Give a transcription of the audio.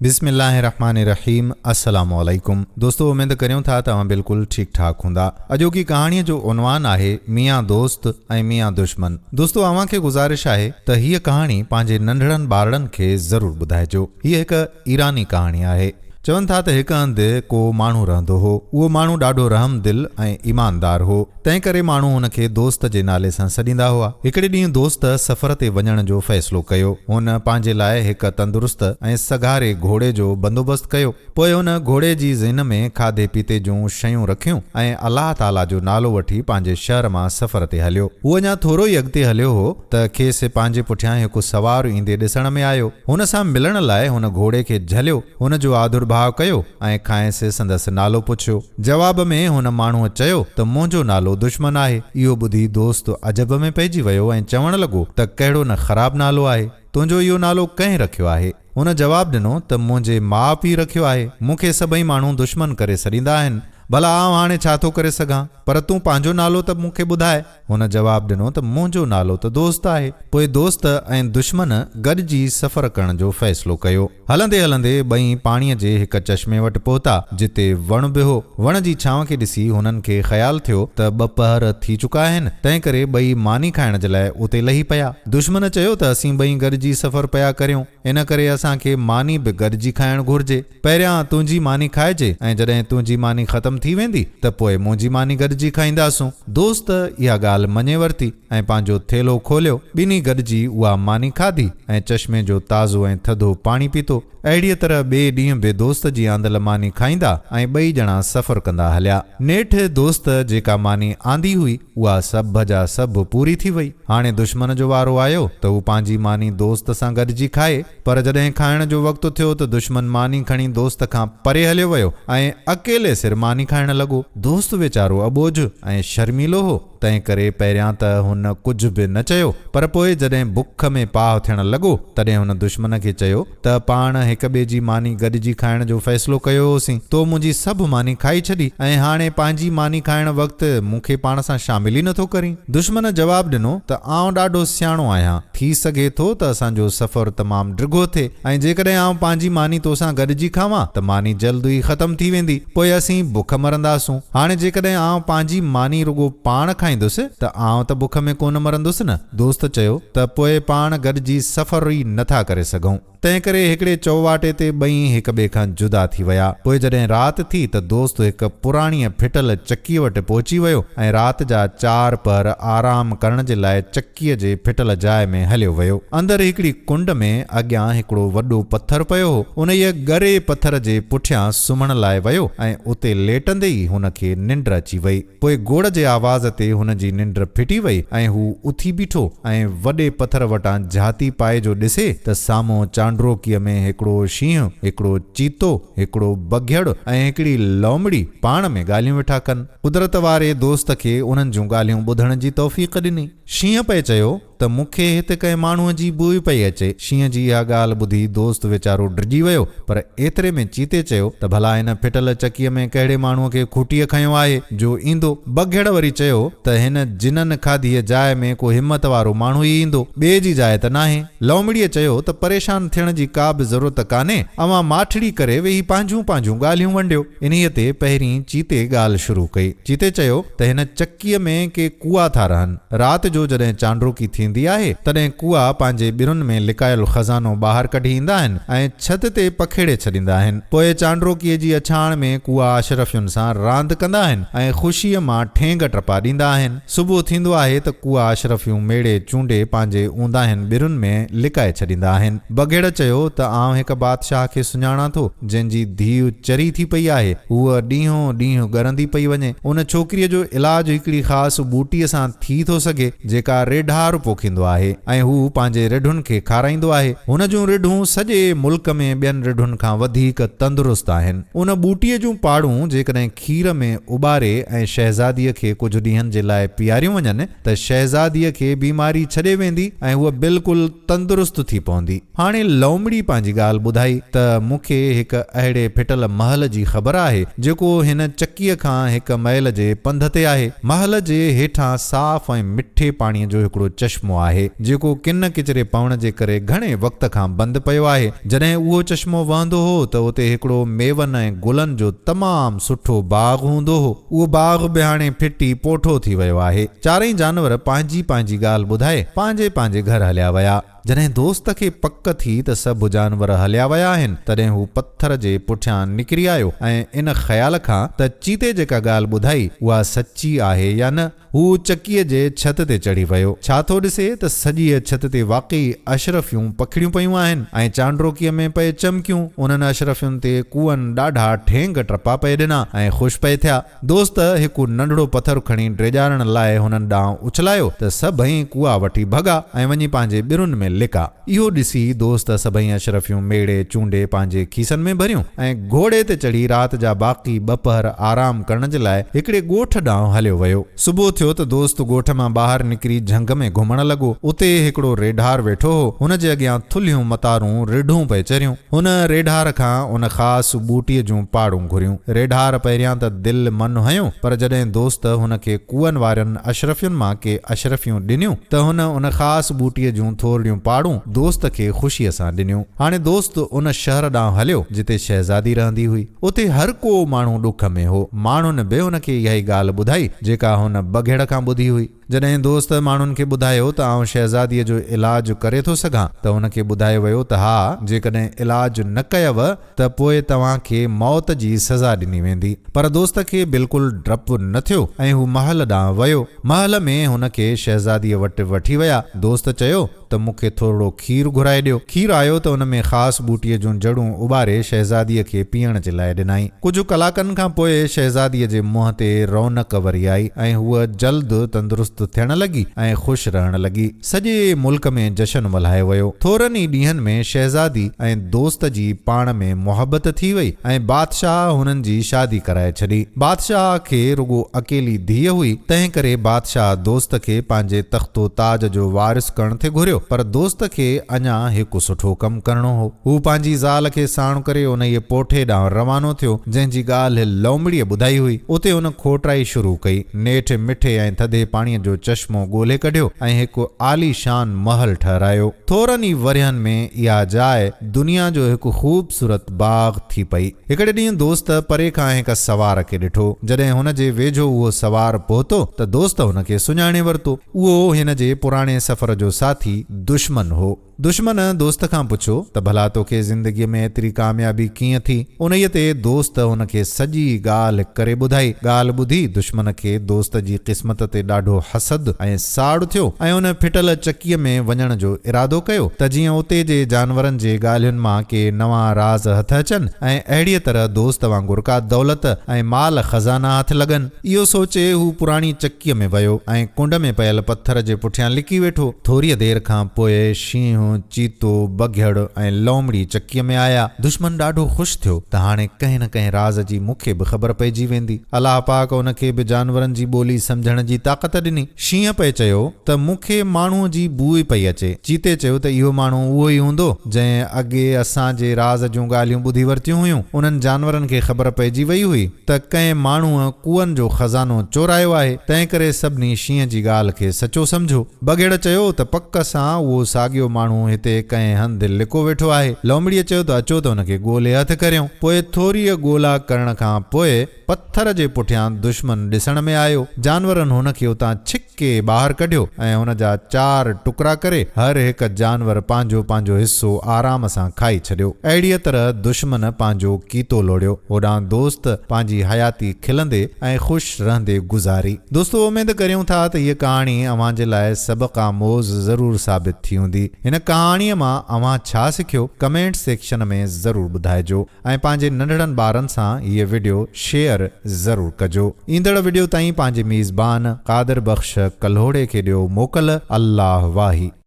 बिस्मिल्लाहिर्रहमानिर्रहीम अस्सलाम वालेकुम। दोस्तों उम्मीद करियूं था तव्हां बिल्कुल ठीक ठाक हूंदा। अॼोकी कहाणीअ जो उनवान आहे मियाँ दोस्त ऐं मियाँ दुश्मन। दोस्तों अव्हांखे गुज़ारिश आहे त हीअ कहाणी पंहिंजे नंढड़नि ॿारनि खे ज़रूर ॿुधाइजो। हीअ हिकु ईरानी कहाणी आहे। चवनि था त हिकु हंधि को माण्हू रहंदो हो। उहो माण्हू ॾाढो रहमदिल ऐं ईमानदार हो, तंहिं करे माण्हू हुनखे दोस्त जे नाले सां सॾींदा हुआ। हिकिड़े ॾींहुं दोस्त सफ़र ते वञण जो फ़ैसिलो कयो। हुन पंहिंजे लाइ हिकु तंदुरुस्त ऐं सगारे घोड़े जो बंदोबस्तु कयो। पोइ हुन घोड़े जी ज़िन में खाधे पीते जूं शयूं रखियूं ऐं अलाह ताला जो नालो वठी पंहिंजे शहर मां सफ़र ते हलियो। उहो अञा थोरो ई अॻिते हलियो हो त खेसि पंहिंजे पुठियां हिकु सवार ईंदे ॾिसण में आयो। हुन सां मिलण लाइ हुन घोड़े खे झलियो, हुन जो भाव कयो ऐं खांइसि संदसि नालो पुछियो। जवाब में हुन माण्हूअ चयो त मुंहिंजो नालो दुश्मन आहे। इहो ॿुधी दोस्त अजब में पइजी वियो ऐं चवण लॻो त कहिड़ो न ख़राबु नालो आहे, तुंहिंजो इहो नालो कंहिं रखियो आहे? हुन जवाबु ॾिनो त मुंहिंजे माउ पीउ रखियो आहे। मूंखे सभई माण्हू दुश्मन करे सॾींदा आहिनि। भला आउं हाणे छा थो करे सघां, पर तूं पंहिंजो नालो त मूंखे ॿुधाए। हुन जवाबु ॾिनो त मुंहिंजो नालो त दोस्त आहे। पोइ दोस्त ऐं दुश्मन गॾिजी सफ़र करण जो फ़ैसिलो कयो। हलंदे हलंदे ॿई पाणीअ जे हिकु चश्मे वटि पहुता जिते वण बि हो। वण जी छांव खे ॾिसी हुननि खे ख़्यालु थियो त ॿ पहर थी चुका आहिनि, तंहिं करे ॿई मानी खाइण जे लाइ उते लही पिया। दुश्मन चयो त असीं ॿई गॾिजी सफ़र पिया करियूं, इन करे असांखे मानी बि गॾिजी खाइणु घुरिजे। पहिरियां तुंहिंजी मानी खाइजे ऐं जॾहिं तुंहिंजी मानी ख़तमु थी वेंदी त पोइ मुंहिंजी मानी गॾिजी खाईंदासूं। दोस्त इहा ॻाल्हि मञे वरिती ऐं पंहिंजो थेलो खोलियो। ॿिन्ही गॾिजी उहा मानी खाधी ऐं चश्मे जो ताज़ो ऐं थधो पाणी पीतो। अहिड़ीअ तरह ॿिए ॾींहुं बि दोस्त जी आंदल मानी खाईंदा ऐं ॿई ॼणा सफ़र कंदा हलिया। नेठि दोस्त जेका मानी आंदी हुई उहा सभ जा सभु पूरी थी वई। हाणे दुश्मन जो वारो आयो त हू पंहिंजी मानी दोस्त सां गॾिजी खाए, पर जॾहिं खाइण जो वक़्तु थियो त दुश्मन मानी खणी दोस्त खां परे हलियो वियो ऐं अकेले सिर मानी खाइण लॻो। दोस्त वीचारो अबोझ ऐं शर्मीलो हो, तंहिं करे पहिरियां त हुन कुझु बि न चयो, पर पोइ जॾहिं बुख में पाह थियण लॻो तॾहिं हुन दुश्मन खे चयो त पाण हिक ॿिए जी मानी गॾिजी खाइण जो फ़ैसिलो कयो होसीं। तो मुंहिंजी सभु मानी खाई छॾी ऐं हाणे पंहिंजी मानी खाइण वक़्तु मूंखे पाण सां शामिल ई नथो करीं। दुश्मन जवाबु ॾिनो त आउं ॾाढो सियाणो आहियां, थी सघे थो त असांजो सफ़र तमामु डिघो थिए ऐं जेकॾहिं आउं पंहिंजी मानी तोसां गॾिजी खावां त मानी जल्द ई ख़तमु थी वेंदी, पोइ असीं बुख मरंदासूं। हाणे जेकॾहिं आउं पंहिंजी मानी रुगो पाण खाईंदुसि त आउं त बुख में कोन मरंदुसि न। दोस्त चयो त पोइ पाण गॾिजी सफ़र ई नथा करे सघूं। तंहिं करे हिकिड़े चौवाटे ते ॿई हिक ॿिए खां जुदा थी विया। पोइ जॾहिं राति थी त दोस्त हिकु पुराणीअ फिटल चकीअ वटि पहुची वियो ऐं राति जा 4 पहर आराम करण जे लाइ चकीअ जे फिटल जाइ में हलियो वियो। अंदरि हिकिड़ी कुंड में अॻियां हिकिड़ो वॾो पथर पियो हो। उन इहे ॻरे पथर जे पुठियां सुम्हण लाइ वियो ऐं उते लेटंदे ई हुनखे निंड अची वई। पोइ गोड़ जे आवाज़ ते हुन जी निंड फिटी वई ऐं हू उथी बीठो ऐं वॾे पथर वटां झाती पाए जो ॾिसे त साम्हूं चांड्रोकीअ में हिकिड़ो शींहुं, हिकिड़ो चीतो, हिकिड़ो बघियड़ ऐं हिकिड़ी लौमड़ी पाण में ॻाल्हियूं वेठा कनि। कुदरत वारे दोस्त खे उन्हनि जूं ॻाल्हियूं ॿुधण जी तौफ़ीक़ ॾिनी। शींहं पिए चयो त मूंखे हिते कंहिं माण्हूअ जी बूइ पई अचे। शींहं जी इहा ॻाल्हि ॿुधी दोस्त वीचारो डिॼी वियो, पर एतिरे में चीते चयो त भला हिन फिटल चकीअ में कहिड़े माण्हूअ खे खूटीअ खंयो आहे जो ईंदो। बघियड़ वरी चयो त हिन जिननि खाधीअ जाइ में को हिमत वारो माण्हू ई ईंदो, ॿिए जी जाइ त नाहे। लौमड़ीअ चयो त परेशान थियण जी का बि ज़रूरत कान्हे, अवां माठड़ी करे वेही पंहिंजूं पंहिंजूं ॻाल्हियूं वंडियो। इन्हीअ ते पहिरीं चीते ॻाल्हि शुरू कई। चीते चयो त हिन चकीअ में के कुआ था रहनि। राति जो जॾहिं चांड्रोकी थींदी आहे तॾहिं कुआ पंहिंजे ॿिरुनि में लिकायल खज़ानो ॿाहिरि कढी ईंदा आहिनि ऐं छत ते पखेड़े छॾींदा आहिनि। पोइ चांड्रोकीअ जी अछाण में कुआ अशरफियुनि सां रांदि कंदा आहिनि ऐं ख़ुशीअ मां ठेंग टपा ॾींदा आहिनि। सुबुह थींदो आहे त कुआ अशरफियूं मेड़े चूंडे पंहिंजे ऊंदाहिनि ॿिरुनि में लिकाए छॾींदा आहिनि। बघेड़ चयो त आउं हिकु बादशाह खे सुञाणां थो जंहिंजी धीउ चरी थी पई आहे। हूअ ॾींहों ॾींहुं ॻरंदी पई वञे। उन छोकिरीअ जो इलाजु हिकिड़ी ख़ासि बूटीअ सां थी थो सघे जेका रेढार पोखींदो आहे ऐं हू पंहिंजे रिढुनि खे खाराईंदो आहे। हुन जूं रिढूं सॼे मुल्क में ॿियनि रिढुनि खां वधीक तंदुरुस्त आहिनि। उन बूटीअ जूं पाड़ूं जेकॾहिं खीर में उॿारे ऐं शहज़ादीअ खे कुझु ॾींहंनि जे लाइ पीआरियूं वञनि त शहज़ादीअ खे बीमारी छॾे वेंदी ऐं हूअ बिल्कुलु तंदुरुस्त थी पवंदी। हाणे लौमड़ी पंहिंजी ॻाल्हि ॿुधाई त मूंखे हिकु अहिड़े फिटल महल जी ख़बर आहे जेको हिन चकीअ खां हिकु मैल जे पंध ते आहे। महल जे हेठां साफ़ ऐं मिठे पाणीअ जो हिकिड़ो चश्मो आहे जेको किन किचरे पवण जे करे घणे वक़्त खां बंदि पियो आहे। जॾहिं उहो चश्मो वहंदो हो त उते हिकिड़ो मेवनि ऐं गुलनि जो तमामु सुठो बाग़ हूंदो हो। उहो बाग़ बि हाणे फिटी पोठो थी वियो आहे। चारई जानवर पंहिंजी पंहिंजी ॻाल्हि ॿुधाए पंहिंजे पंहिंजे घर हलिया विया। जॾहिं दोस्त खे पक थी त सभु जानवर हलिया विया आहिनि तॾहिं हू पत्थर जे पुठियां निकिरी आयो ऐं इन ख़्याल खां त चीते जेका ॻाल्हि ॿुधाई उहा सची आहे या न, हू चकीअ जे छत ते चढ़ी वियो। छा थो ॾिसे त सॼी छत ते वाक़ई अशरफियूं पखिड़ियूं पयूं आहिनि ऐं चांड्रोकीअ में पए चमकियूं। उन्हनि अशरफियुनि ते कुअनि ॾाढा ठेंग टपा पए ॾिना ऐं ख़ुशि पए थिया। दोस्त हिकु नंढड़ो पथर खणी ड्रेजारण लाइ हुननि ॾांहुं उछलायो त सभई कुआ वठी भॻा ऐं वञी पंहिंजे ॿिरुनि में लिका। इहो ॾिसी दोस्त सभई अशरफियूं मेड़े चूंडे पंहिंजे खीसनि में भरियूं ऐं घोड़े ते चढ़ी राति जा बाक़ी ॿ पहर आराम करण जे लाइ हिकिड़े ॻोठ ॾांहुं हलियो वियो। सुबुह थियो त दोस्त ॻोठ मां ॿाहिरि निकिरी झंग में घुमण लॻो। उते हिकिड़ो रेढार वेठो हो। हुन जे अॻियां थुल्हियूं मतारूं रिढूं पए चरियूं। हुन रेढार खां उन ख़ासि बूटीअ जूं पाड़ूं घुरियूं। रेढार पहिरियां त दिलि मन हयो, पर जॾहिं दोस्त हुन खे कुअनि वारनि अशरफियुनि मां के अशरफियूं ॾिनियूं त हुन उन ख़ासि बूटीअ जूं थोरियूं पाड़ूं दोस्त खे ख़ुशीअ सां ॾिनियूं। हाणे दोस्त उन शहर ॾांहुं हलियो जिते शहज़ादी रहंदी हुई। उते हर को माण्हू ॾुख में हो। माण्हुनि बि हुन खे इहा ई ॻाल्हि ॿुधाई जेका हुन बघेड़ खां ॿुधी हुई। जॾहिं दोस्त माण्हुनि खे ॿुधायो त आउं शहज़ादीअ जो इलाज करे थो सघां त हुन खे ॿुधायो वियो त हा, जेकॾहिं इलाज न कयव त पोइ तव्हांखे मौत जी सज़ा ॾिनी वेंदी। पर दोस्त खे बिल्कुलु डपु न थियो ऐं हू महल ॾांहुं वियो। महल में हुन खे शहज़ादीअ वटि वठी विया। दोस्त चयो त मूंखे थोरो खीर घुराए ॾियो। खीर आयो त हुन में ख़ासि बूटीअ जूं जड़ूं उॿारे शहज़ादीअ खे पीअण जे लाइ ॾिनाई। कुझु कलाकनि खां पोइ शहज़ादीअ जे मुंहं ते रौनक वरी आई ऐं हूअ जल्द तंदुरुस्त थियण लॻी ऐं ख़ुशि रहण लॻी। सॼे मुल्क में जशन मल्हायो वियो। थोरनि ई ॾींहंनि में शहज़ादी ऐं दोस्त जी पाण में मुहबत थी वई ऐं बादशाह हुननि जी शादी कराए छॾी। बादशाह खे रुगो अकेली धीअ हुई, तंहिं करे बादशाह दोस्त खे पंहिंजे तख़्तो ताज जो वारिस करण थे घुरियो। पर दोस्त खे अञा हिकु सुठो कमु करणो हो। हू पंहिंजी ज़ाल खे साण करे उन जे पोठे ॾांहुं रवानो थियो जंहिंजी ॻाल्हि लौमड़ीअ ॿुधाई हुई। उते हुन खोटराई शुरू कई। नेठि मिठे ऐं थधे पाणीअ जो चश्मो ॻोल्हे कढियो ऐं हिकु आलीशान महल ठहिरायो। थोरनि ई वरियनि में इहा जाइ दुनिया जो हिकु ख़ूबसूरत बाग़ थी पई। हिकिड़े ॾींहुं दोस्त परे खां हिकु सवार खे ॾिठो। जॾहिं हुन जे वेझो उहो सवार पहुतो त दोस्त हुन खे सुञाणे वरितो। उहो हिन जे पुराणे सफ़र जो साथी दुश्मन हो। दुश्मन दोस्त खां पुछो त भला तोखे ज़िंदगीअ में एतिरी कामयाबी कीअं थी? उन्हीअ ते दोस्त हुन खे सॼी ॻाल्हि करे ॿुधाई। ॻाल्हि ॿुधी दुश्मन खे दोस्त जी क़िस्मत ते ॾाढो हसद ऐं साड़ थियो ऐं उन फिटल चकीअ में वञण जो इरादो कयो त जीअं उते जे जानवरनि जे ॻाल्हियुनि मां के नवां राज़ हथ अचनि ऐं अहिड़ीअ तरह दोस्त वांगुरु का दौलत ऐं माल खज़ाना हथ लॻनि। इहो सोचे हू पुराणी चकीअ में वियो ऐं कुंड में पयल पत्थर जे पुठियां लिकी वेठो। थोरीअ देरि खां पोइ शींहुं, चीतो, बघिड़ ऐं लौमड़ी चकीअ में आया। दुश्मन ॾाढो ख़ुशि थियो त हाणे कंहिं न कंहिं राज़ जी मूंखे बि ख़बर पइजी वेंदी। अलाह पाक उन खे बि जानवरनि जी ॿोली सम्झण जी ताक़त ॾिनी। शींहं पे चयो त मूंखे माण्हूअ जी बू ई पई अचे। चीते चयो त इहो माण्हू उहो ई हूंदो जंहिं अॻे असांजे राज़ जूं ॻाल्हियूं ॿुधी वरितियूं हुयूं। उन्हनि जानवरनि खे ख़बर पइजी वई हुई त कंहिं माण्हूअ कुअनि जो खज़ानो चोरायो आहे, तंहिं करे सभिनी शींहं जी ॻाल्हि खे सचो सम्झो। बघेड़ चयो त पक सां उहो साॻियो माण्हू हिते कंहिं हंधि लिको वेठो आहे। लौमड़ीअ चयो त अचो त हुनखे ॻोल्हे हथ करियूं। पोइ थोरी ॻोल्हा करण खां पोइ पत्थर जे पुठियां दुश्मन ॾिसण में आयो। जानवरनि हुन खे उतां छिके ॿाहिरि कढियो ऐं हुन जा 4 टुकड़ा करे हर हिकु जानवर पंहिंजो पंहिंजो हिसो आराम सां खाई छॾियो। अहिड़ीअ तरह दुश्मन पंहिंजो कीतो लोड़ियो। होॾां दोस्त पंहिंजी हयाती खिलंदे ऐं ख़ुशि रहंदे गुज़ारी। दोस्तो, उमेद करियूं था त हीअ कहाणी अव्हां जे लाइ सबक़ आमोज़ ज़रूरु साबित थी हूंदी। हिन कहाणीअ मां अव्हां छा सिखियो कमेंट सेक्शन में ज़रूरु ॿुधाइजो ऐं पंहिंजे नंढड़नि ॿारनि सां हीअ वीडियो शेयर ज़रूरु कजो। ईंदड़ वीडियो ताईं पंहिंजे मेज़बान क़ादिर बख़्श कल्होड़े खे ॾियो मोकल। अल्लाह वाही।